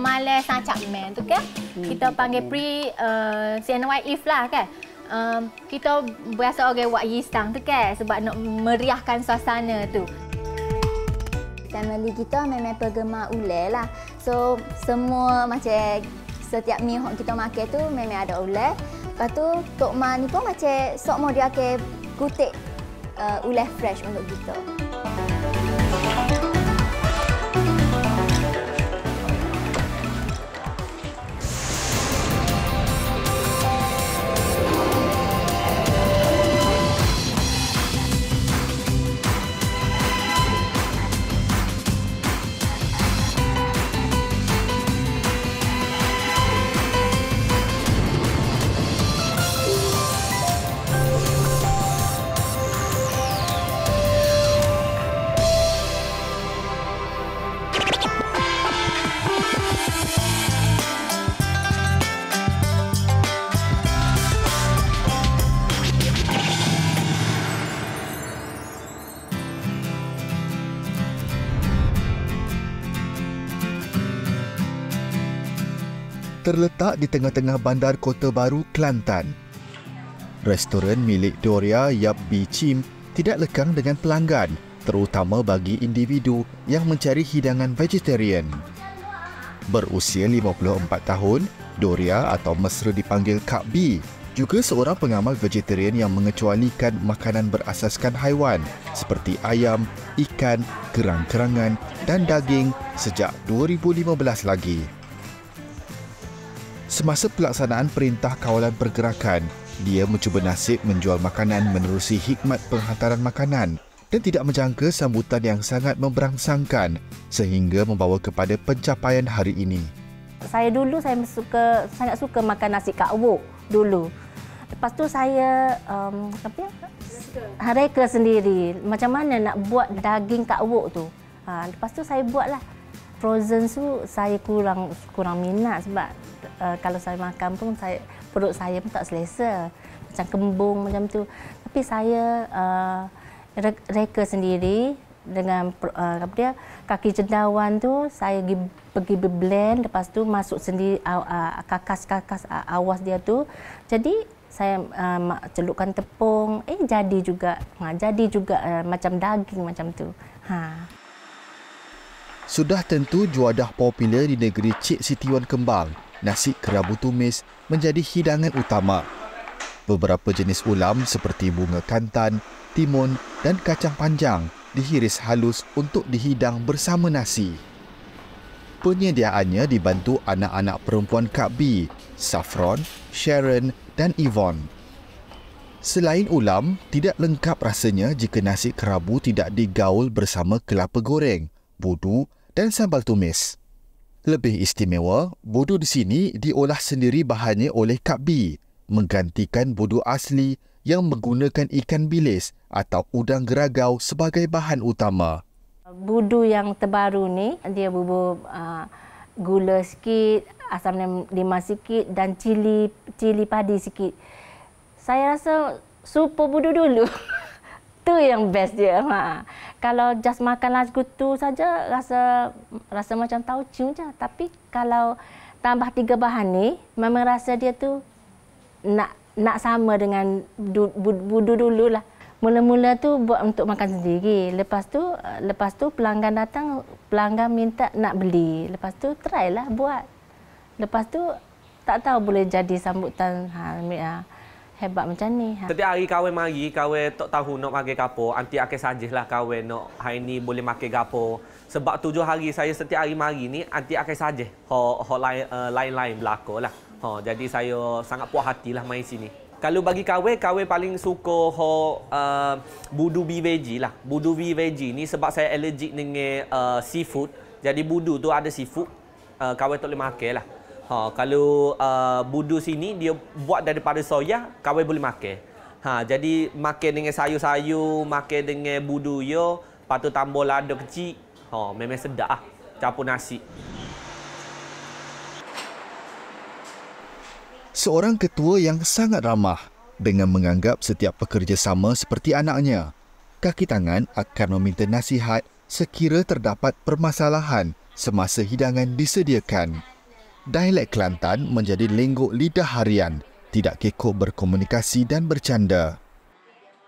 malas sacak men tu kan. Kita panggil CNY if lah kan. Kita biasa orang buat yisang tu kan sebab nak meriahkan suasana tu. Family kita memang penggemar ulai lah. So semua macam setiap mi yang kita makan tu memang ada ulai. Lepas tu Tok Ma ni pun macam sok mau dia akan kutik ulai fresh untuk kita. Terletak di tengah-tengah bandar Kota Baru, Kelantan. Restoran milik Doria Yap Bee Chim tidak lekang dengan pelanggan, terutama bagi individu yang mencari hidangan vegetarian. Berusia 54 tahun, Doria atau mesra dipanggil Kak Bee juga seorang pengamal vegetarian yang mengecualikan makanan berasaskan haiwan seperti ayam, ikan, kerang-kerangan dan daging sejak 2015 lagi. Semasa pelaksanaan Perintah Kawalan Pergerakan, dia mencuba nasib menjual makanan menerusi hikmat penghantaran makanan dan tidak menjangka sambutan yang sangat memberangsangkan sehingga membawa kepada pencapaian hari ini. Saya sangat suka makan nasi kak wok dulu. Lepas tu saya reka sendiri macam mana nak buat daging kak wok tu. Lepas tu saya buatlah. Frozen tu saya kurang minat sebab kalau saya makan pun perut saya pun tak selesa. Macam kembung macam tu. Tapi saya reka sendiri dengan kaki cendawan tu saya pergi blend, lepas tu masuk sendiri kakas-kakas awas dia tu. Jadi saya celupkan tepung, jadi juga macam daging macam tu. Sudah tentu juadah popular di negeri Cik Siti Wan Kembang, nasi kerabu tumis menjadi hidangan utama. Beberapa jenis ulam seperti bunga kantan, timun dan kacang panjang dihiris halus untuk dihidang bersama nasi. Penyediaannya dibantu anak-anak perempuan Kak Bee, Saffron, Sharon dan Yvonne. Selain ulam, tidak lengkap rasanya jika nasi kerabu tidak digaul bersama kelapa goreng, budu dan sambal tumis. Lebih istimewa, budu di sini diolah sendiri bahannya oleh Kak Bee, menggantikan budu asli yang menggunakan ikan bilis atau udang geragau sebagai bahan utama. Budu yang terbaru ni, dia bubur gula sikit, asam lemak sikit dan cili padi sikit. Saya rasa super budu dulu. Tu yang best dia. Kalau just makan lagu tu saja rasa macam tauco je. Tapi kalau tambah 3 bahan ni, memang rasa dia tu nak sama dengan budu dulu lah. Mula-mula tu buat untuk makan sendiri. Lepas tu pelanggan datang, pelanggan minta nak beli. Lepas tu try lah buat. Lepas tu tak tahu boleh jadi sambutan hebat macam ni. Setiap hari kawan mari, kawan tak tahu nak makan gapo, anti akan sajihlah kawan nak hari ni boleh makan gapo. Sebab 7 hari saya setiap hari mari ni anti akan sajih. Lain-lain berlaku lah. Jadi saya sangat puas hatilah main sini. Kalau bagi kawan paling suka budu bee veggie lah. Budu bee veggie ni sebab saya allergic dengan seafood. Jadi budu tu ada seafood, kawan tak boleh makan lah. Kalau budu sini dia buat daripada soya, kawan boleh makan. Jadi makan dengan sayur-sayur, makan dengan budu yo, lepas tu tambah lada kecil. Memang sedap ah, campur nasi. Seorang ketua yang sangat ramah dengan menganggap setiap pekerja sama seperti anaknya. Kaki tangan akan meminta nasihat sekira terdapat permasalahan semasa hidangan disediakan. dialek Kelantan menjadi lenggok lidah harian, tidak kekok berkomunikasi dan bercanda.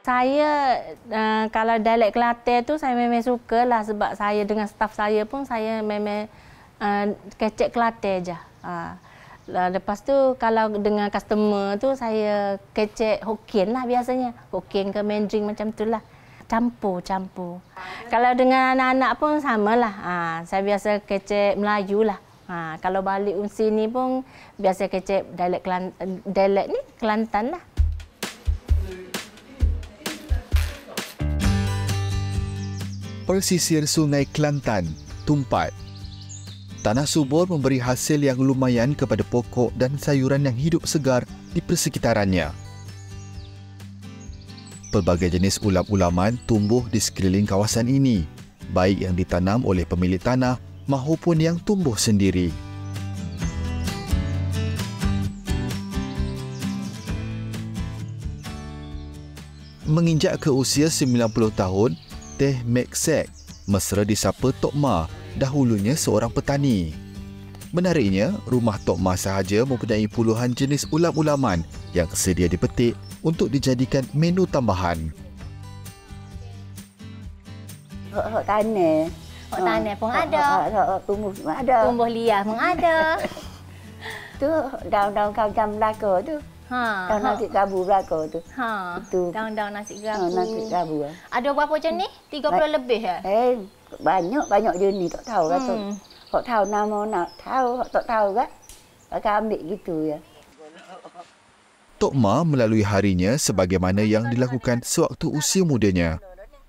Saya kalau dialek Kelantan tu saya memang sukalah sebab saya dengan staf saya pun saya memang kecek Kelantan je. Lepas tu kalau dengan customer tu saya kecek Hokkien lah biasanya. Hokkien ke Mandarin macam tu lah. Campur. Kalau dengan anak-anak pun samalah. Saya biasa kecek Melayu lah. Kalau balik sini pun biasa kecek dialek ni Kelantan lah. Persisir Sungai Kelantan, Tumpat. Tanah subur memberi hasil yang lumayan kepada pokok dan sayuran yang hidup segar di persekitarannya. Pelbagai jenis ulam-ulaman tumbuh di sekeliling kawasan ini, baik yang ditanam oleh pemilik tanah maupun yang tumbuh sendiri. Menginjak ke usia 90 tahun, Teh Mek Sek mesra disapa Tok Ma, dahulunya seorang petani. Menariknya, rumah Tok Ma sahaja mempunyai puluhan jenis ulam-ulaman yang sedia dipetik untuk dijadikan menu tambahan. Hak tanah. Hak tanah pun ada. Hak tumbuh pun ada. Tumbuh liar pun ada. Tu daun-daun kacang belaka tu. Daun nasi gabu belaka tu. Itu. Daun-daun nasi gabu. Nasi gabu. Ada berapa jenis? 30 lebih ya? Banyak jenis tak tahu kata. Hak tahu nama nak tahu, hak tak tahu kan. Akan ambil gitu ya. Tok Ma melalui harinya sebagaimana yang dilakukan sewaktu usia mudanya.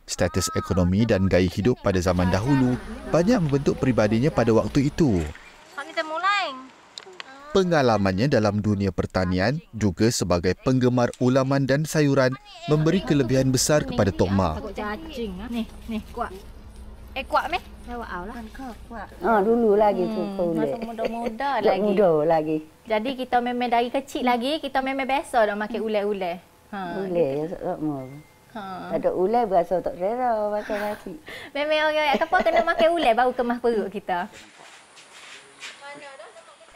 Status ekonomi dan gaya hidup pada zaman dahulu banyak membentuk peribadinya pada waktu itu. Kita mulai. Pengalamannya dalam dunia pertanian juga sebagai penggemar ulaman dan sayuran memberi kelebihan besar kepada Tok Ma. Takut cacing. Ni, kuat. Kuat meh? Lewat awak lah. Kuat. Dulu lagi tu boleh. Masa muda-muda lagi. Muda lagi. Jadi kita memang dari kecil lagi, kita memang biasa dah makan ulai-ulai. Ulai ya tak mau. Ada ulai berasa tak selera macam nasi. Memang orang apa kena makan ulai baru kemas perut kita.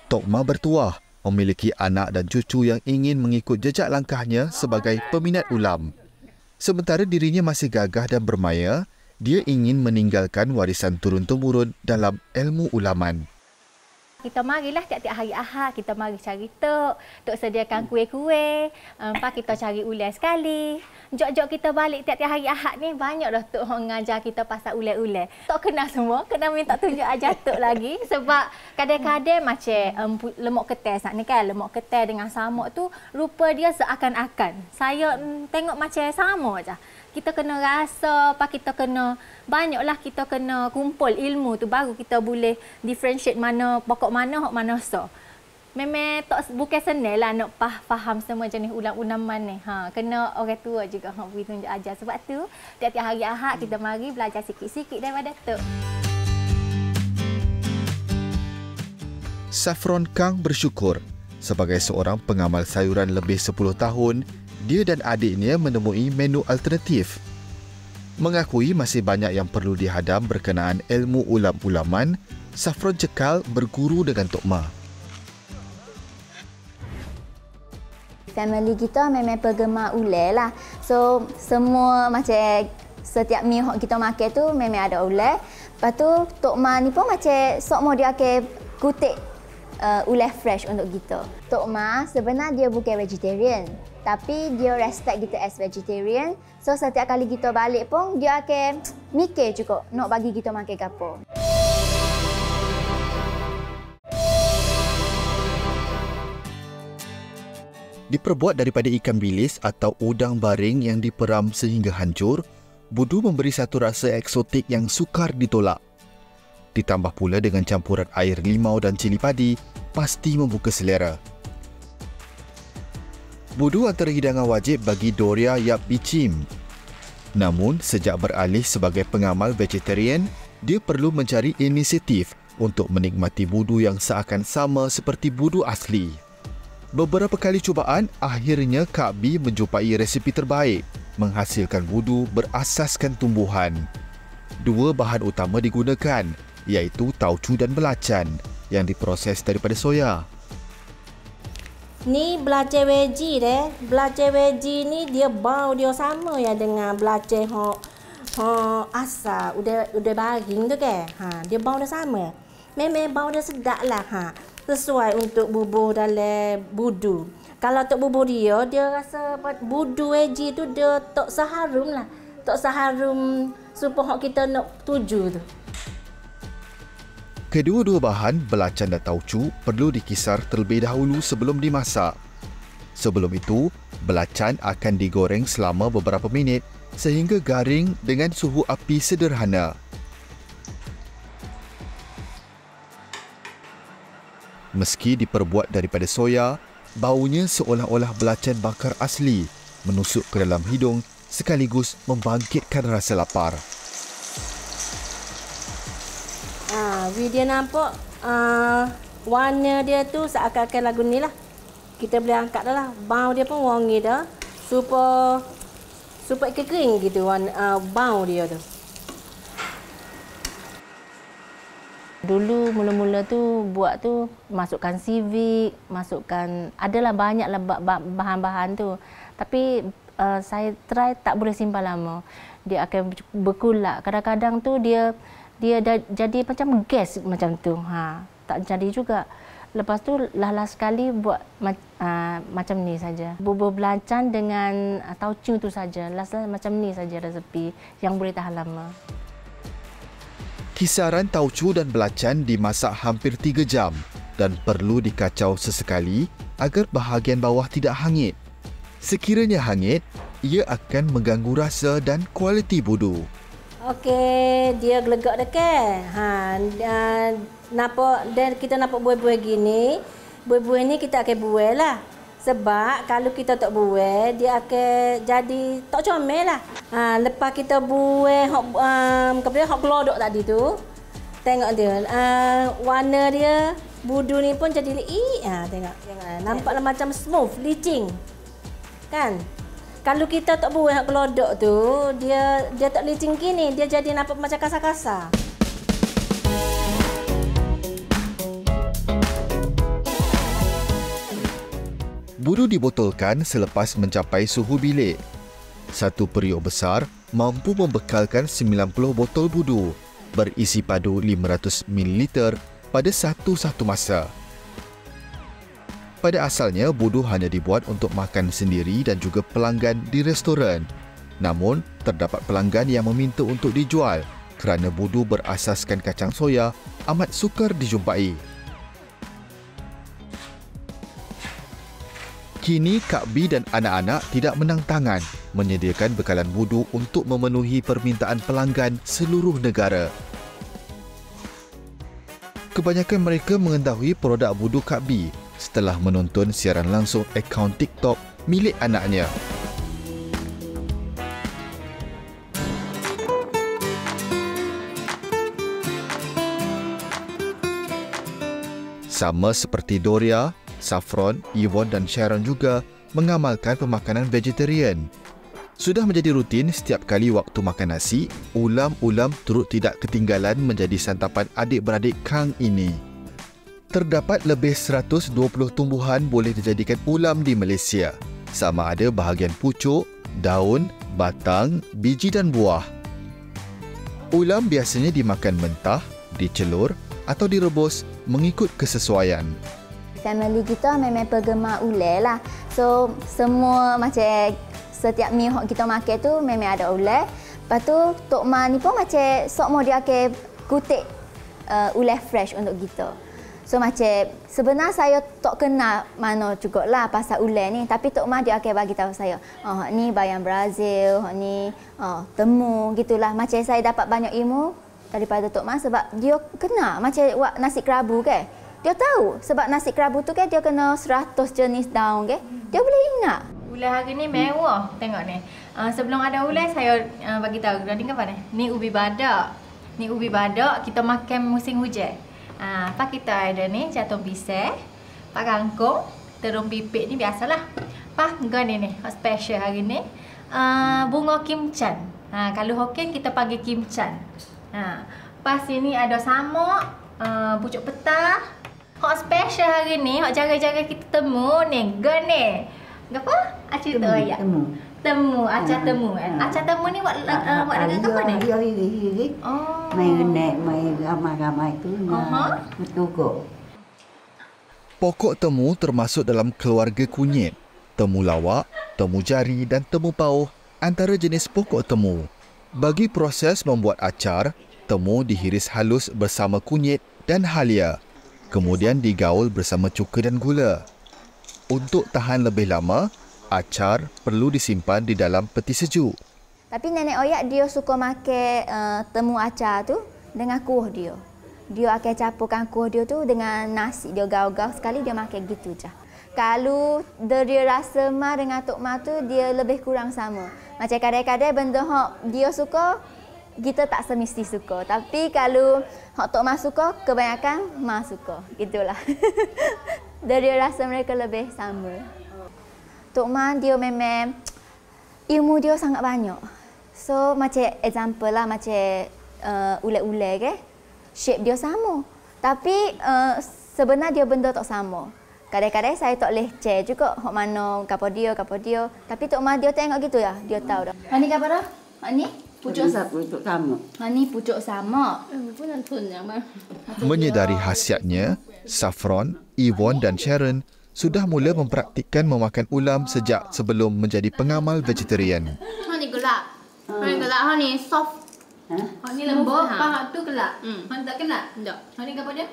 Tok Ma bertuah memiliki anak dan cucu yang ingin mengikut jejak langkahnya sebagai peminat ulam. Sementara dirinya masih gagah dan bermaya, dia ingin meninggalkan warisan turun-temurun dalam ilmu ulaman. Kita marilah tiap-tiap hari Ahad, kita mari cari Tok sediakan kuih-kuih. Lepas kita cari ulai sekali. Jok-jok kita balik tiap-tiap hari Ahad ni, banyak dah Tok mengajar kita pasal ulai-ulai. Tok kenal semua, kena minta tunjuk ajar Tok lagi. Sebab kadang-kadang macam lemak ketel saat ni kan, lemak ketel dengan samuk tu, rupa dia seakan-akan. Saya tengok macam sama je. Kita kena rasa, apa kita kena banyaklah kita kena kumpul ilmu tu baru kita boleh differentiate mana pokok mana hak mana so. Memang tak bukan senang lah nak faham semua jenis ulam-ulaman ni. Kena orang tua juga hak beri tunjuk ajar. Sebab tu tiap-tiap hari Ahad kita mari belajar sikit-sikit daripada Tok. Saffron Kang bersyukur sebagai seorang pengamal sayuran lebih 10 tahun, dia dan adiknya menemui menu alternatif. Mengakui masih banyak yang perlu dihadam berkenaan ilmu ulam-ulaman, Saffron cekal berguru dengan Tok Ma. Family kita memang penggemar ulai lah. So, semua macam setiap meal yang kita makan tu memang ada ulai. Lepas tu, Tok Ma ni pun macam sok mau dia akan kutip ulai fresh untuk kita. Tok Ma sebenarnya dia bukan vegetarian. Tapi dia respect kita as vegetarian. So setiap kali kita balik pun dia akan mikir cukup nak bagi kita makan apa. Diperbuat daripada ikan bilis atau udang baring yang diperam sehingga hancur, budu memberi satu rasa eksotik yang sukar ditolak. Ditambah pula dengan campuran air limau dan cili padi, pasti membuka selera. Budu antara hidangan wajib bagi Doria Yap Bichim. Namun, sejak beralih sebagai pengamal vegetarian, dia perlu mencari inisiatif untuk menikmati budu yang seakan sama seperti budu asli. Beberapa kali cubaan, akhirnya Kak B menjumpai resipi terbaik, menghasilkan budu berasaskan tumbuhan. Dua bahan utama digunakan, iaitu tauco dan belacan. yang diproses daripada soya. Ni belacan veggie deh. Belacan veggie ni dia bau dia sama ya dengan belacan asal udah baring tu ke. Dia bau dia sama. Memang bau dia sedap lah. Sesuai untuk bubur dalam budu. Kalau untuk bubur dia rasa budu veggie tu dia tak seharum lah. Tak seharum supaya kita nak tuju tu. Kedua-dua bahan, belacan dan tauco, perlu dikisar terlebih dahulu sebelum dimasak. Sebelum itu, belacan akan digoreng selama beberapa minit sehingga garing dengan suhu api sederhana. Meski diperbuat daripada soya, baunya seolah-olah belacan bakar asli, menusuk ke dalam hidung sekaligus membangkitkan rasa lapar. Dia nampak warna dia tu seakan-akan lagu ni lah. Kita boleh angkat dah lah. Bau dia pun wangi dah. Super kering gitu bau dia tu. Dulu mula-mula tu buat tu masukkan civic, adalah banyaklah bahan-bahan tu. Tapi saya try tak boleh simpan lama. Dia akan berkulak. Kadang-kadang tu dia jadi macam gas macam tu. Tak jadi juga. Lepas tu last sekali buat macam ni saja. Bubur belacan dengan tauco tu saja. Last macam ni saja resepi yang boleh tahan lama. Kisaran tauco dan belacan dimasak hampir 3 jam dan perlu dikacau sesekali agar bahagian bawah tidak hangit. Sekiranya hangit, ia akan mengganggu rasa dan kualiti budu. Okey, dia gelegak dah ke? Kita nampak buih-buih gini. Buih-buih ni kita akan buih lah. Sebab kalau kita tak buih, dia akan jadi tak comel lah. Lepas kita buih hok gelodok tadi tu, tengok dia. Warna dia, budu ni pun jadi leik. Tengok. Nampaklah macam smooth, licin. Kan? Kalau kita tak buih hak gelodok tu, dia tak licin gini, dia jadi nampak macam kasar-kasar. Budu dibotolkan selepas mencapai suhu bilik. Satu periuk besar mampu membekalkan 90 botol budu berisi padu 500 ml pada satu masa. Pada asalnya, budu hanya dibuat untuk makan sendiri dan juga pelanggan di restoran. Namun, terdapat pelanggan yang meminta untuk dijual kerana budu berasaskan kacang soya amat sukar dijumpai. Kini, Kak B dan anak-anak tidak menang tangan menyediakan bekalan budu untuk memenuhi permintaan pelanggan seluruh negara. Kebanyakan mereka mengetahui produk budu Kak B setelah menonton siaran langsung akaun TikTok milik anaknya. Sama seperti Doria, Saffron, Yvonne dan Sharon juga mengamalkan pemakanan vegetarian. Sudah menjadi rutin setiap kali waktu makan nasi, ulam-ulam turut tidak ketinggalan menjadi santapan adik-beradik Kang ini. Terdapat lebih 120 tumbuhan boleh dijadikan ulam di Malaysia. Sama ada bahagian pucuk, daun, batang, biji dan buah. Ulam biasanya dimakan mentah, dicelur atau direbus mengikut kesesuaian. Family kita memang penggemar ulai lah. So, semua macam setiap mi yang kita makan tu memang ada ulai. Lepas tu, Tok Ma ni pun macam sok dia akan kutip ulai fresh untuk kita. So macam sebenarnya saya tak kenal mana jugalah pasal ulai ni, tapi Tok Ma dia akan bagi tahu saya. Hak ni bayam Brazil, hak ni temu gitulah. Macam saya dapat banyak ilmu daripada Tok Ma sebab dia kenal macam buat nasi kerabu ke. Dia tahu sebab nasi kerabu tu kan dia kena 100 jenis daun ke. Dia boleh ingat. Ulai hari ni mewah. Tengok ni. Sebelum ada ulai saya bagi tahu ni apa ni? Ni ubi badak. Ni ubi badak kita makan musim hujan. Apa kita ada ni jantung pisang, pak kangkung, terung pipit ni biasalah. Pak gani ni special hari ni. Bunga kimchan. Kalau Hokkien kita panggil kimchan. Pas sini ada samak, pucuk petah, Hak special hari ni, hak jaga-jaga kita temu ni, gane. Apa? Acik tu ayat. Temu, acar temu kan. Acar temu ni buat dengan apa ni? Oh. Main nek, main ramai-ramai tu. Betul kok. Pokok temu termasuk dalam keluarga kunyit. Temu lawak, temu jari dan temu pauh antara jenis pokok temu. Bagi proses membuat acar, temu dihiris halus bersama kunyit dan halia. Kemudian digaul bersama cuka dan gula. Untuk tahan lebih lama, acar perlu disimpan di dalam peti sejuk. Tapi nenek oyak dia suka makan temu acar tu dengan kuah dia. Dia akan campurkan kuah dia tu dengan nasi. Dia gaul-gaul sekali dia makan gitu je. Kalau dia rasa ma dengan Tok Ma tu dia lebih kurang sama. Macam kadang-kadang benda hak dia suka, kita tak semesti suka. Tapi kalau hak Tok Ma suka, kebanyakan Ma suka. Gitulah. Dia rasa mereka lebih sama. Tok Ma dia memang ilmu dia sangat banyak. So macam example lah macam ulet-ulet ke. Shape dia sama. Tapi sebenarnya dia benda tak sama. Kadang-kadang saya tak boleh share juga hak mana kapo dia. Tapi Tok Ma dia tengok gitu ya. Dia tahu dah. Hak ni kapo dah? Hak ni pucuk sama. Hak ni pucuk sama. Menyedari khasiatnya, Saffron, Yvonne dan Sharon sudah mula mempraktikkan memakan ulam sejak sebelum menjadi pengamal vegetarian. Hak ni gelap. Hak ni soft. Hak ni lembut, hak tu gelap. Hak tak gelap? Tak. Hak ni apa dia?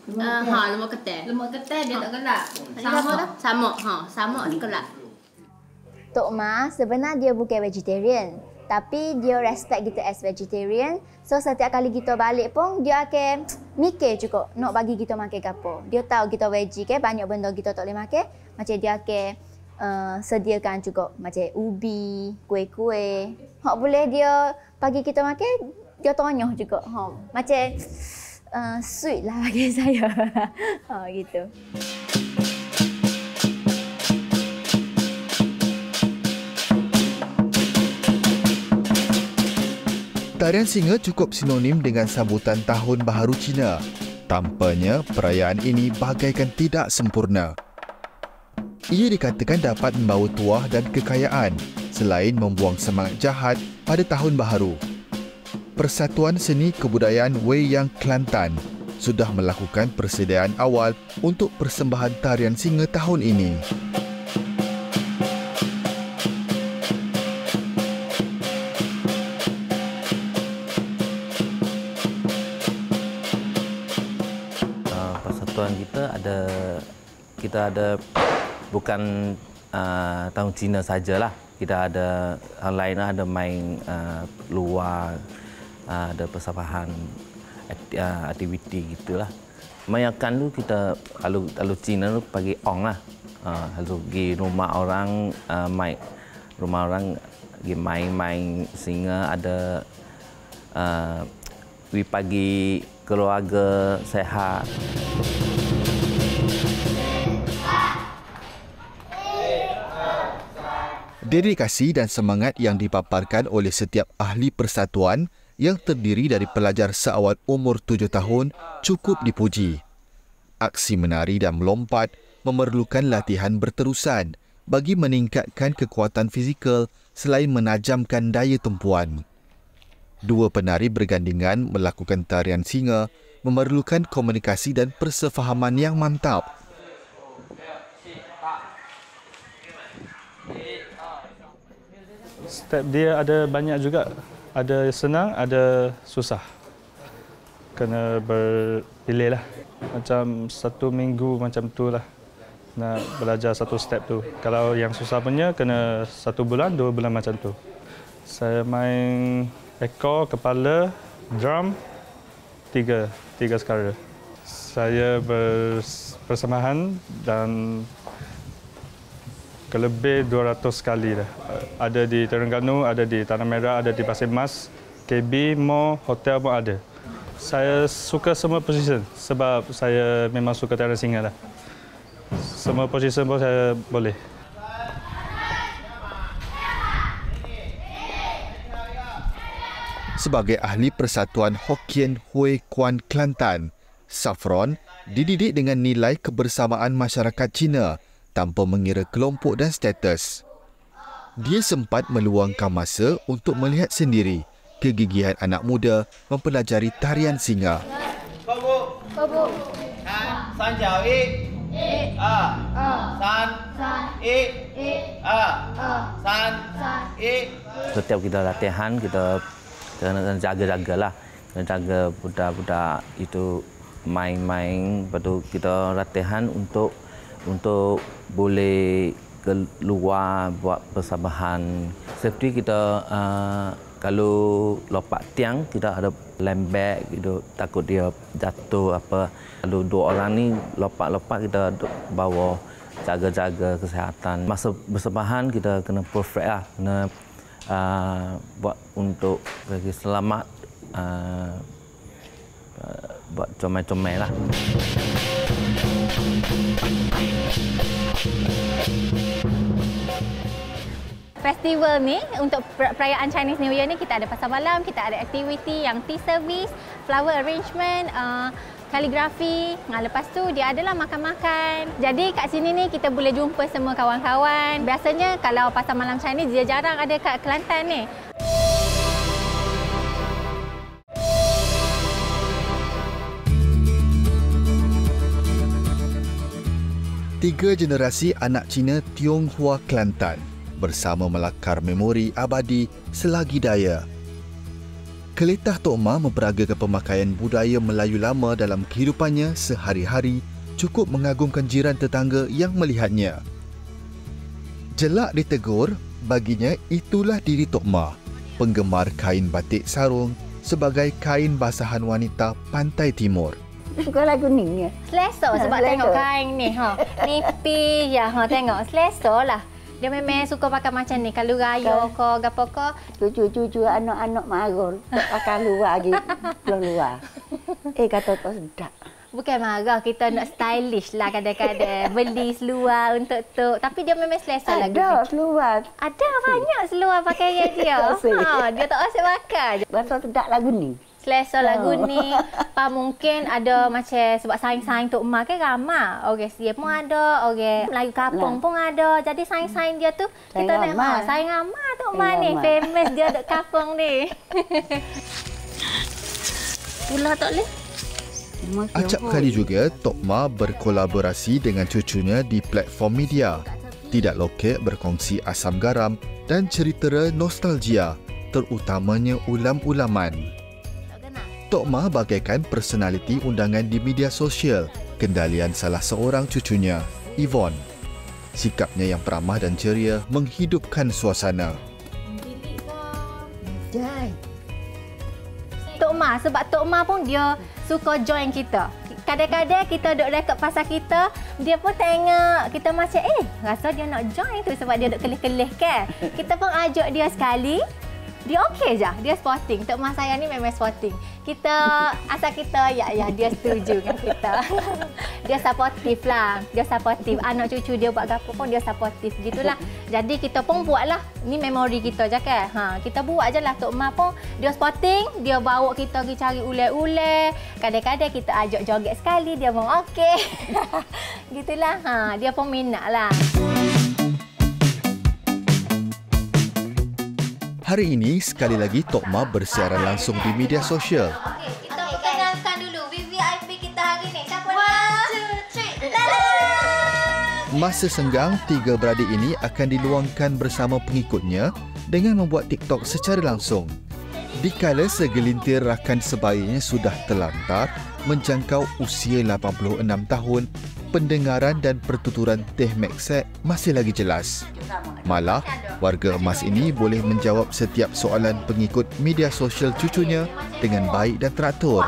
Lemak ketan. Lemak ketan dia tak gelap. Sama. Sama ni gelap. Tok Ma sebenarnya dia bukan vegetarian. Tapi dia respect kita as vegetarian. So setiap kali kita balik pun dia akan mikir juga nak bagi kita makan apa. Dia tahu kita veggie ke, banyak benda kita tak boleh makan. Macam dia akan sediakan juga macam ubi, kuih-kuih. Hak boleh dia bagi kita makan, dia tanya juga. Macam sweet lah bagi saya. Gitu. Tarian singa cukup sinonim dengan sambutan Tahun Baharu Cina. Tampaknya perayaan ini bagaikan tidak sempurna. Ia dikatakan dapat membawa tuah dan kekayaan selain membuang semangat jahat pada Tahun Baharu. Persatuan Seni Kebudayaan Wayang Kelantan sudah melakukan persediaan awal untuk persembahan tarian singa tahun ini. Kita ada bukan tahun Cina sajalah. Kita ada hal lain, ada main luar, ada persampahan, aktiviti gitulah. Kebanyakan tu kita kalau Cina tu pagi ong lah. Lalu pergi rumah orang, rumah orang pergi main singa, ada pergi pagi keluarga sehat. Dedikasi dan semangat yang dipaparkan oleh setiap ahli persatuan yang terdiri dari pelajar seawal umur 7 tahun cukup dipuji. Aksi menari dan melompat memerlukan latihan berterusan bagi meningkatkan kekuatan fizikal selain menajamkan daya tempuan. Dua penari bergandingan melakukan tarian singa memerlukan komunikasi dan persefahaman yang mantap. Step dia ada banyak juga. Ada senang, ada susah. Kena berpilih lah. Macam 1 minggu macam tu lah. Nak belajar satu step tu. Kalau yang susah punya, kena 1 bulan, 2 bulan macam tu. Saya main ekor, kepala, drum, 3 sekara. Saya berpersembahan dan kelebih 200 kali dah. Ada di Terengganu, ada di Tanah Merah, ada di Pasir Mas, KB, mall, hotel pun ada. Saya suka semua position sebab saya memang suka tarian singa lah. Semua position pun saya boleh. Sebagai ahli Persatuan Hokkien Hui Kuan Kelantan, Saffron dididik dengan nilai kebersamaan masyarakat Cina tanpa mengira kelompok dan status. Dia sempat meluangkan masa untuk melihat sendiri kegigihan anak muda mempelajari tarian singa. San jiao i, san i. Setiap kita latihan, kita kena jaga-jagalah. Kena jaga budak-budak itu main-main, lepas tu kita latihan untuk boleh keluar buat persabahan. Safety kita kalau lompat tiang kita ada lembek gitu, takut dia jatuh apa. Kalau 2 orang ni lompat-lompat kita bawa jaga-jaga kesihatan. Masa persabahan kita kena perfect lah, kena buat untuk bagi selamat, buat comel-comel lah. Festival ni untuk perayaan Chinese New Year ni kita ada pasar malam, kita ada aktiviti yang tea service, flower arrangement, kaligrafi. Lepas tu dia adalah makan-makan. Jadi kat sini ni kita boleh jumpa semua kawan-kawan. Biasanya kalau pasar malam Chinese dia jarang ada kat Kelantan ni. Tiga generasi anak Cina Tionghoa Kelantan bersama melakar memori abadi selagi daya. Keletah Tok Ma memperagakan pemakaian budaya Melayu lama dalam kehidupannya sehari-hari, cukup mengagumkan jiran tetangga yang melihatnya. Jelak ditegur, baginya itulah diri Tok Ma, penggemar kain batik sarung sebagai kain basahan wanita pantai timur. Suka lagu ni ya. Selesa sebab selesa. tengok kain ni. Nipis ya, tengok selesa lah. Dia memang suka pakai macam ni. Kalau raya ke, gapo ke. Cucu-cucu anak-anak marah. Tak pakai luar lagi. Keluar. Kata tak sedap. Bukan marah, kita nak stylish lah kadang-kadang. Beli seluar untuk Tok. Tapi dia memang selesa lagu ni. Ada seluar. Ada banyak seluar pakaian dia. Dia tak asyik pakai. Rasa sedap lagu ni. Selesa lagu ni. Mungkin ada macam sebab saing-saing Tok Ma kan ramai. Orang Sia pun ada, orang Melayu Kapong pun ada. Jadi saing-saing dia tu kita nak saing ramai Tok Ma ni. Famous dia duk Kapong ni. Pula tak boleh. Acap kali juga Tok Ma berkolaborasi dengan cucunya di platform media. Tidak lokek berkongsi asam garam dan cerita nostalgia, terutamanya ulam-ulaman. Tok Ma bagaikan personaliti undangan di media sosial, kendalian salah seorang cucunya, Yvonne. Sikapnya yang peramah dan ceria menghidupkan suasana. Tok Ma, sebab Tok Ma pun dia suka join kita. Kadang-kadang kita duduk dekat pasar kita, dia pun tengok kita macam rasa dia nak join tu sebab dia duduk kelih-kelih kan. Kita pun ajak dia sekali. Dia okey je, dia sporting. Tok Ma saya ni memang sporting. Kita asal kita dia setuju dengan kita. Dia supportive lah. Dia supportive. Anak cucu dia buat apa pun dia supportive gitulah. Jadi kita pun buatlah. Ni memori kita je kan. Kita buat je lah. Tok Ma pun dia sporting, dia bawa kita pergi cari ulai-ulai. Kadang-kadang kita ajak joget sekali, dia pun okey. Gitulah. Dia pun minat lah. Hari ini, sekali lagi Tok Ma bersiaran langsung di media sosial. Okey, kita perkenalkan dulu VVIP kita hari ni. Siapa ni? 1, 2, 3. Lala! Masa senggang, tiga beradik ini akan diluangkan bersama pengikutnya dengan membuat TikTok secara langsung. Dikala segelintir rakan sebayanya sudah terlantar menjangkau usia 86 tahun, pendengaran dan pertuturan Teh Meksek masih lagi jelas. Malah, warga emas ini boleh menjawab setiap soalan pengikut media sosial cucunya dengan baik dan teratur.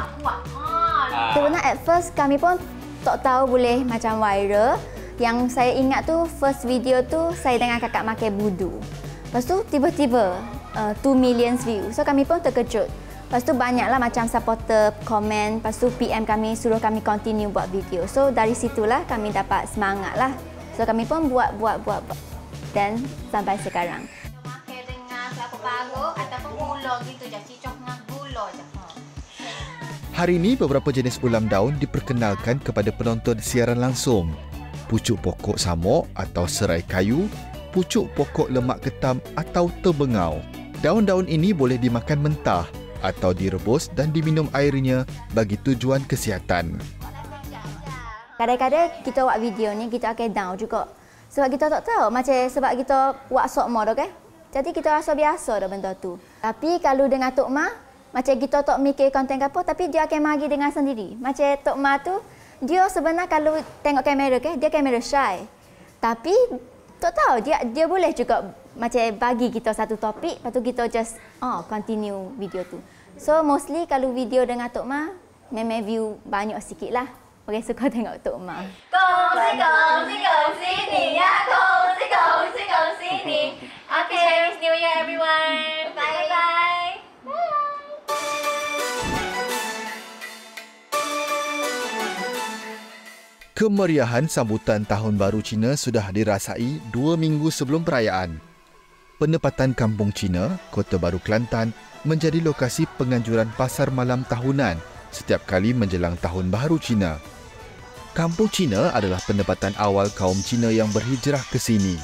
Sebenarnya at first kami pun tak tahu boleh macam viral. Yang saya ingat tu first video tu saya dengan kakak makan budu. Lepas tu tiba-tiba 2 million view. So kami pun terkejut. Lepas tu banyaklah macam supporter komen. Lepas tu PM kami suruh kami continue buat video. So dari situlah kami dapat semangat lah. So kami pun buat. Dan sampai sekarang. Makan dengan kelapa parut ataupun gula gitu je. Cicok dengan gula je. Hari ini, beberapa jenis ulam daun diperkenalkan kepada penonton siaran langsung. Pucuk pokok samok atau serai kayu, pucuk pokok lemak ketam atau tebengau. Daun-daun ini boleh dimakan mentah atau direbus dan diminum airnya bagi tujuan kesihatan. Kadang-kadang kita buat video ni, kita akan down juga. Sebab kita tak tahu, macam sebab kita buat sok mo dah kan. Jadi kita rasa biasa dah benda tu. Tapi kalau dengan Tok Ma, macam kita tak mikir konten apa, tapi dia akan mari dengan sendiri. Macam Tok Ma tu, dia sebenarnya kalau tengok kamera kan, dia kamera shy. Tapi tak tahu, dia boleh juga macam bagi kita satu topik, lepas tu kita just continue video tu. So mostly kalau video dengan Tok Ma, memang view banyak sikit lah. Orang suka tengok Tok Ma. Kongsi ni ya, kongsi ni. Okay, Chinese New Year everyone. Bye-bye. Kemeriahan sambutan Tahun Baru Cina sudah dirasai 2 minggu sebelum perayaan. Penempatan Kampung Cina, Kota Baru Kelantan menjadi lokasi penganjuran pasar malam tahunan setiap kali menjelang Tahun Baru Cina. Kampung Cina adalah penempatan awal kaum Cina yang berhijrah ke sini.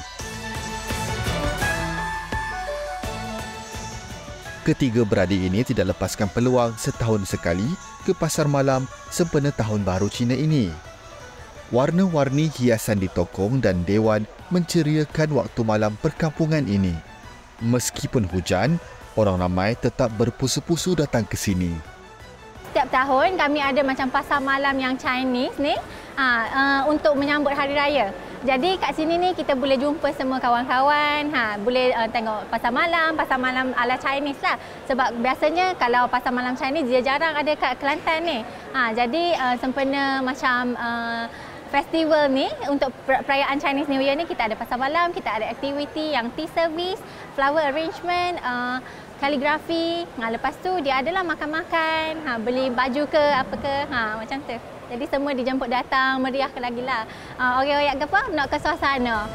Ketiga beradik ini tidak lepaskan peluang setahun sekali ke pasar malam sempena Tahun Baru Cina ini. Warna-warni hiasan di tokong dan dewan menceriakan waktu malam perkampungan ini. Meskipun hujan, orang ramai tetap berpusu-pusu datang ke sini. Setiap tahun kami ada macam pasar malam yang Chinese ni untuk menyambut Hari Raya. Jadi kat sini ni kita boleh jumpa semua kawan-kawan, boleh tengok pasar malam ala Chinese lah. Sebab biasanya kalau pasar malam Chinese dia jarang ada kat Kelantan ni. Jadi sempena macam festival ni untuk perayaan Chinese New Year ni, kita ada pasar malam, kita ada aktiviti yang tea service, flower arrangement, kaligrafi. Lepas tu dia adalah makan-makan, beli baju ke apa ke, macam tu. Jadi semua dijemput datang, meriah ke lagi lah. Orang-orang apa nak ke suasana.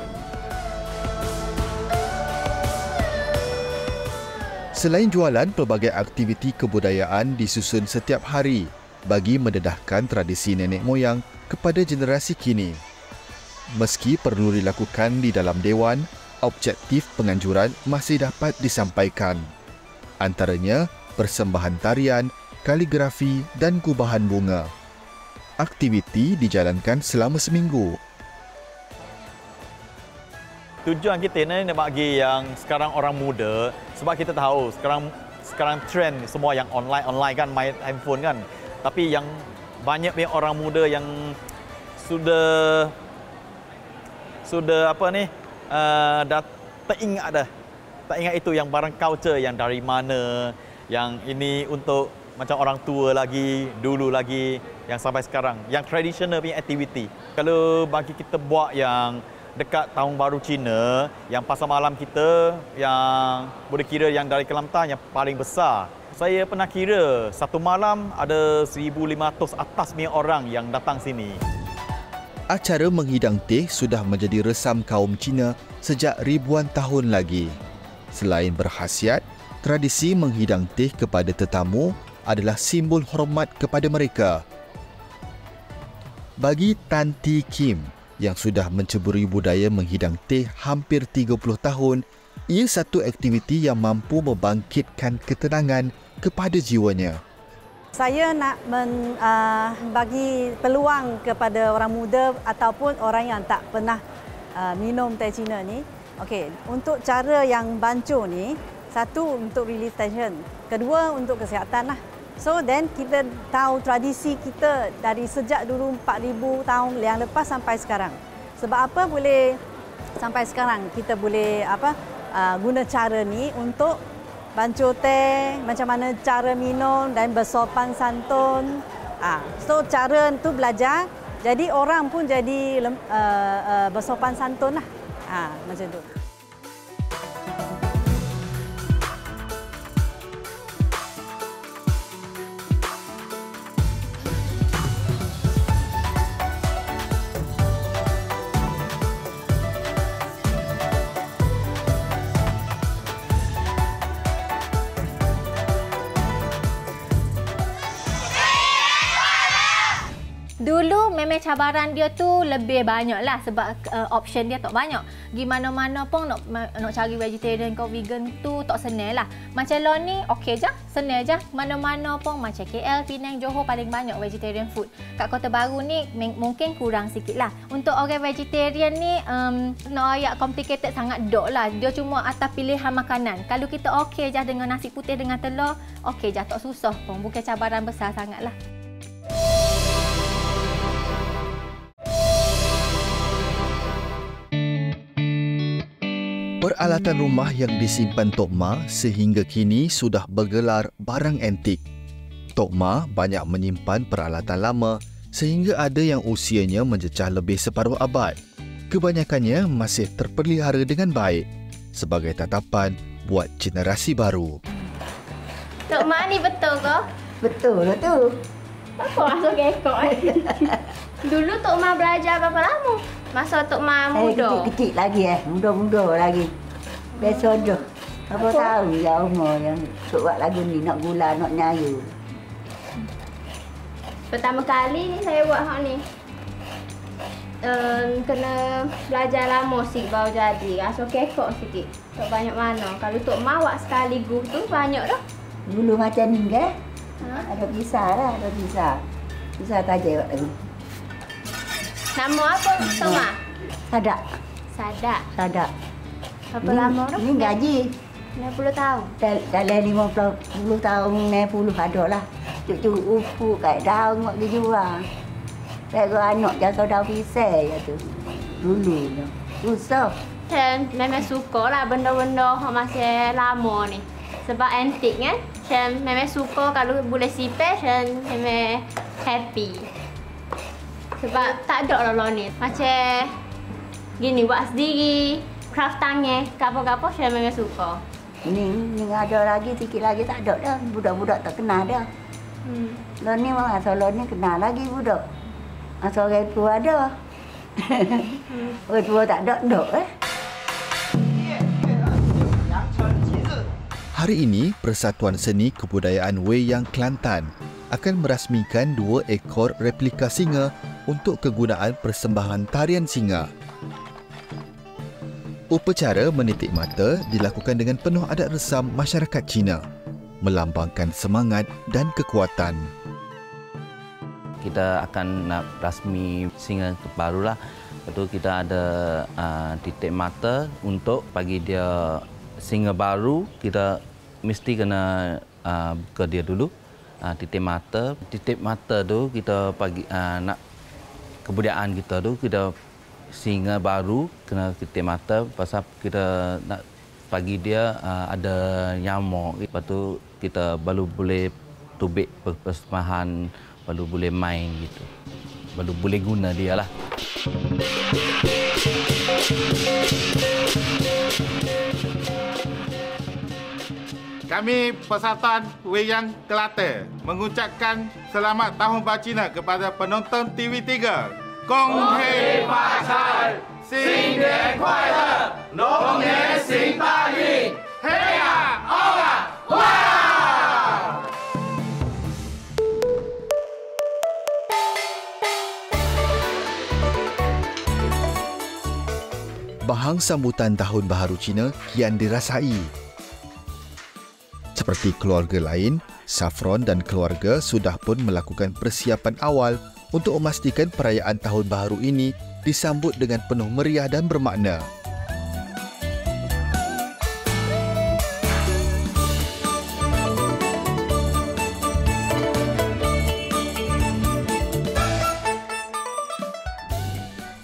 Selain jualan, pelbagai aktiviti kebudayaan disusun setiap hari bagi mendedahkan tradisi nenek moyang kepada generasi kini. Meski perlu dilakukan di dalam dewan, objektif penganjuran masih dapat disampaikan. Antaranya persembahan tarian, kaligrafi dan gubahan bunga. Aktiviti dijalankan selama seminggu. Tujuan kita ni nak bagi yang sekarang orang muda, sebab kita tahu sekarang trend semua yang online kan, main handphone kan. Tapi yang banyak orang muda yang sudah apa ni dah tak ingat itu yang barang culture yang dari mana, yang ini untuk macam orang tua lagi, dulu lagi, yang sampai sekarang, yang traditional punya aktiviti. Kalau bagi kita buat yang dekat Tahun Baru Cina, yang pasar malam kita yang boleh kira yang dari Kelantan yang paling besar. Saya pernah kira satu malam ada 1,500 atas orang yang datang sini. Acara menghidang teh sudah menjadi resam kaum Cina sejak ribuan tahun lagi. Selain berkhasiat, tradisi menghidang teh kepada tetamu adalah simbol hormat kepada mereka. Bagi Tan Ti Kim yang sudah menceburi budaya menghidang teh hampir 30 tahun, ia satu aktiviti yang mampu membangkitkan ketenangan kepada jiwanya. Saya nak bagi peluang kepada orang muda ataupun orang yang tak pernah minum teh Cina ni. Okey, untuk cara yang bancuh ni, satu untuk release tension, kedua untuk kesihatan lah. So then kita tahu tradisi kita dari sejak dulu 4,000 tahun yang lepas sampai sekarang. Sebab apa boleh sampai sekarang kita boleh guna cara ni untuk bancuh teh, macam mana cara minum dan bersopan santun. So cara tu belajar, jadi orang pun jadi bersopan santun lah. Macam tu. Dulu memang cabaran dia tu lebih banyak lah sebab option dia tak banyak. Gi mana-mana pun nak cari vegetarian ke vegan tu tak senang lah. Macam lo ni okey je, senang je. Mana-mana pun macam KL, Penang, Johor paling banyak vegetarian food. Kat Kota Baru ni mungkin kurang sikit lah. Untuk orang vegetarian ni nak ayak complicated sangat dok lah. Dia cuma atas pilihan makanan. Kalau kita okey je dengan nasi putih dengan telur, okey je, tak susah pun. Bukan cabaran besar sangat lah. Peralatan rumah yang disimpan Tok Ma sehingga kini sudah bergelar barang antik. Tok Ma banyak menyimpan peralatan lama sehingga ada yang usianya mencecah lebih separuh abad. Kebanyakannya masih terpelihara dengan baik sebagai tatapan buat generasi baru. Tok Ma ni betul ke? Betul lah tu. Apa masuk kekok? Dulu Tok Ma belajar berapa lama? Masa Tok Ma muda? Kecil lagi muda-muda lagi. Biasa dah. Apa tahu ya umur yang Tok buat lagu ni, nak gula, nak nyayu. Pertama kali ni saya buat hak ni. Kena belajar lama sikit baru jadi. Rasa kekok sikit. Tak banyak mana. Kalau Tok Ma buat sekaligus tu banyak dah. Dulu macam ni ke? Ada pisah lah, ada pisah. Pisah tajam buat lagu. Nama apa Tok Ma? Sadak. Sadak. Sadak. Berapa lama dah? Ni gaji. 90 tahun. Dalam 50 tahun, 90 ada lah. Cucu upuk kat daun buat dia jual. Saya anak jasa daun pisang je tu. Dulu tu. Susah. Saya memang suka lah benda-benda yang masih lama ni. Sebab antik kan. Saya memang suka kalau boleh sipir, saya memang happy. Sebab tak ada lah ni. Macam gini buat sendiri, craft tangan, apa-apa saya memang suka. Ni ada lagi, sikit lagi tak ada dah. Budak-budak tak kenal dah. Lo ni masa lo ni kenal lagi budak. Masa orang tua ada. Orang tua tak ada, Hari ini, Persatuan Seni Kebudayaan Weyang Kelantan akan merasmikan 2 ekor replika singa untuk kegunaan persembahan tarian singa. Upacara menitik mata dilakukan dengan penuh adat resam masyarakat Cina, melambangkan semangat dan kekuatan. Kita akan nak rasmi singa baru lah. Lepas tu kita ada titik mata untuk bagi dia singa baru. Kita mesti kena buka dia dulu. Titik mata tu kita bagi nak kebudayaan kita tu, kita singa baru kena titik mata pasal kita nak bagi dia ada nyamuk. Lepas tu kita baru boleh tubik persembahan, baru boleh main gitu. Baru boleh guna dia lah. Kami Persatuan Weyang Kelantan mengucapkan selamat Tahun Baru Cina kepada penonton TV3. Kong Hei Fa Cai, Xin Nian Kuai Le, Long Nian Xing Da Yin, Hei Ya, Ola, Wah! Bahang sambutan Tahun Baharu Cina kian dirasai. Seperti keluarga lain, Saffron dan keluarga sudah pun melakukan persiapan awal untuk memastikan perayaan Tahun Baharu ini disambut dengan penuh meriah dan bermakna.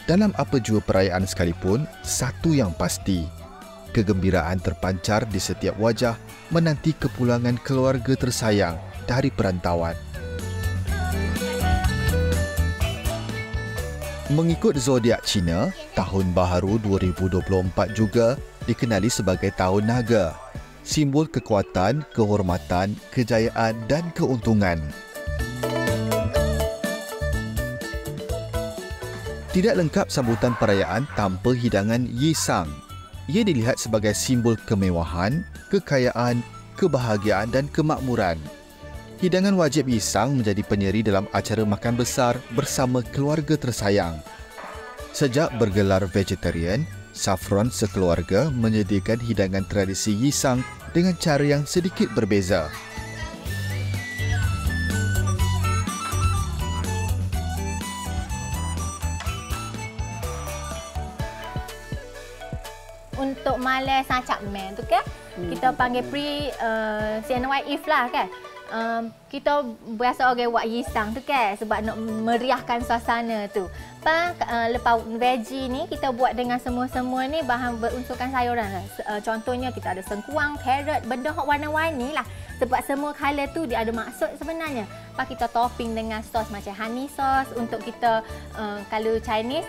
Dalam apa jua perayaan sekalipun, satu yang pasti, kegembiraan terpancar di setiap wajah menanti kepulangan keluarga tersayang dari perantauan. Mengikut zodiak Cina, Tahun Baharu 2024 juga dikenali sebagai Tahun Naga, simbol kekuatan, kehormatan, kejayaan dan keuntungan. Tidak lengkap sambutan perayaan tanpa hidangan Yisang. Ia dilihat sebagai simbol kemewahan, kekayaan, kebahagiaan dan kemakmuran. hidangan wajib Yisang menjadi penyeri dalam acara makan besar bersama keluarga tersayang. Sejak bergelar vegetarian, Saffron sekeluarga menyediakan hidangan tradisi Yisang dengan cara yang sedikit berbeza. Untuk malam sacap men tu kan, kita panggil CNY if lah kan. Kita biasa orang buat Yisang tu kan sebab nak meriahkan suasana tu. Lepas veggie ni kita buat dengan semua-semua ni bahan berunsurkan sayuran lah. Contohnya kita ada sengkuang, carrot, benda hok warna-warni lah. Sebab semua color tu dia ada maksud sebenarnya. Lepas kita topping dengan sos macam honey sauce untuk kita kalau Chinese,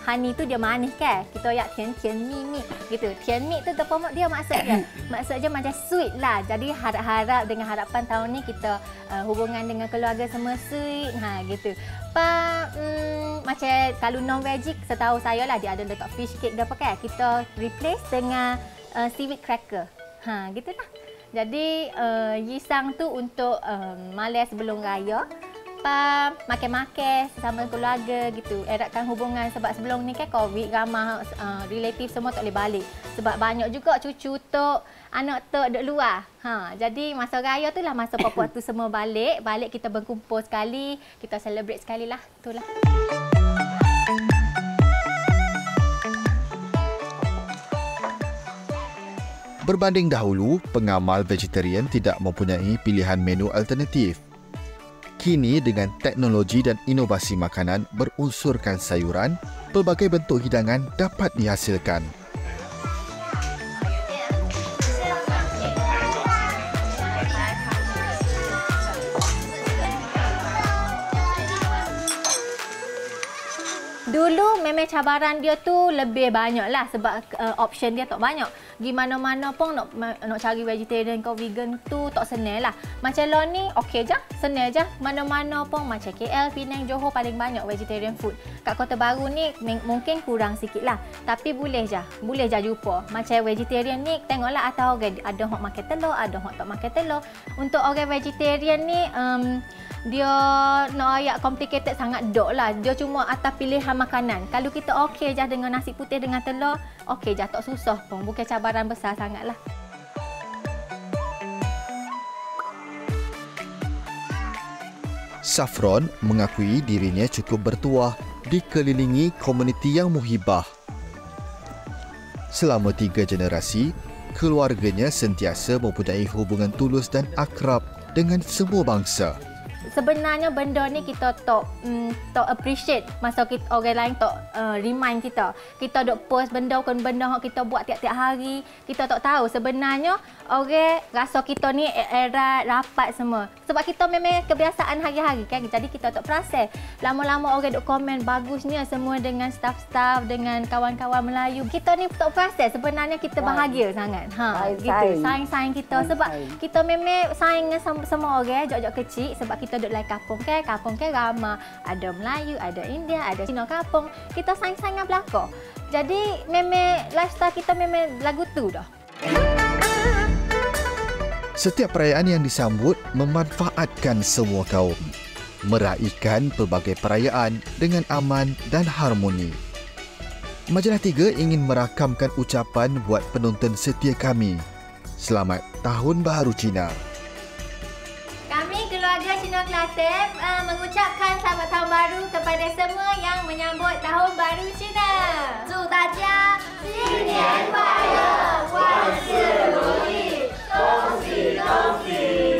honey tu dia manis kan. Kita yak tian mi gitu. Tian mi tu apa dia maksudnya? Maksudnya macam sweet lah. Jadi harap-harap dengan harapan tahun ni kita hubungan dengan keluarga semua sweet gitu. Macam kalau non veggie setahu saya lah dia ada letak fish cake dia pakai. Kita replace dengan seaweed cracker. Gitulah. Jadi Yisang tu untuk malam sebelum raya. Makan-makan sesama keluarga gitu. Eratkan hubungan sebab sebelum ni kan COVID ramai relatif semua tak boleh balik. Sebab banyak juga cucu tok, anak tok duduk luar. Jadi masa raya tu lah masa puan-puan tu semua balik kita berkumpul sekali, kita celebrate sekali lah. Itulah. Berbanding dahulu, pengamal vegetarian tidak mempunyai pilihan menu alternatif. Kini dengan teknologi dan inovasi makanan berunsurkan sayuran, pelbagai bentuk hidangan dapat dihasilkan. Dulu memang cabaran dia tu lebih banyak lah sebab option dia tak banyak. Gi mana-mana pun nak cari vegetarian ke vegan tu tak senang lah. Macam lo ni okey je, senang je. Mana-mana pun macam KL, Penang, Johor paling banyak vegetarian food. Kat Kota Baru ni mungkin kurang sikit lah. Tapi boleh je jumpa. Macam vegetarian ni tengoklah atas orang ada hok makan telur, ada hok tak makan telur. Untuk orang vegetarian ni dia nak ayak complicated sangat dok lah. Dia cuma atas pilihan makanan. Kalau kita okey je dengan nasi putih dengan telur, okey je, tak susah pun. Bukan cabaran besar sangatlah. Saffron mengakui dirinya cukup bertuah dikelilingi komuniti yang muhibah. Selama 3 generasi, keluarganya sentiasa mempunyai hubungan tulus dan akrab dengan semua bangsa. Sebenarnya benda ni kita tak appreciate masa kita, orang lain tak remind kita. Kita duk post benda kita buat tiap-tiap hari. Kita tak tahu sebenarnya orang rasa kita ni erat, rapat semua. Sebab kita memang kebiasaan hari-hari kan. Jadi kita tak perasan. Lama-lama orang duk komen bagusnya semua dengan staff-staff, dengan kawan-kawan Melayu. Kita ni tak perasan sebenarnya kita bahagia sangat. Gitu. Saing-saing kita sebab kita memang saing dengan semua orang, jok-jok kecil sebab kita duduk like kampung kan ramai. Ada Melayu, ada India, ada Cina kampung. Kita saing-saing dengan belakang. Jadi memang lifestyle kita memang lagu tu dah. Setiap perayaan yang disambut memanfaatkan semua kaum. Meraihkan pelbagai perayaan dengan aman dan harmoni. Majalah 3 ingin merakamkan ucapan buat penonton setia kami. Selamat Tahun Baharu Cina. Keluarga Cina Kelantan mengucapkan selamat tahun baru kepada semua yang menyambut Tahun Baru Cina. 祝大家新年快乐，万事如意，恭喜恭喜。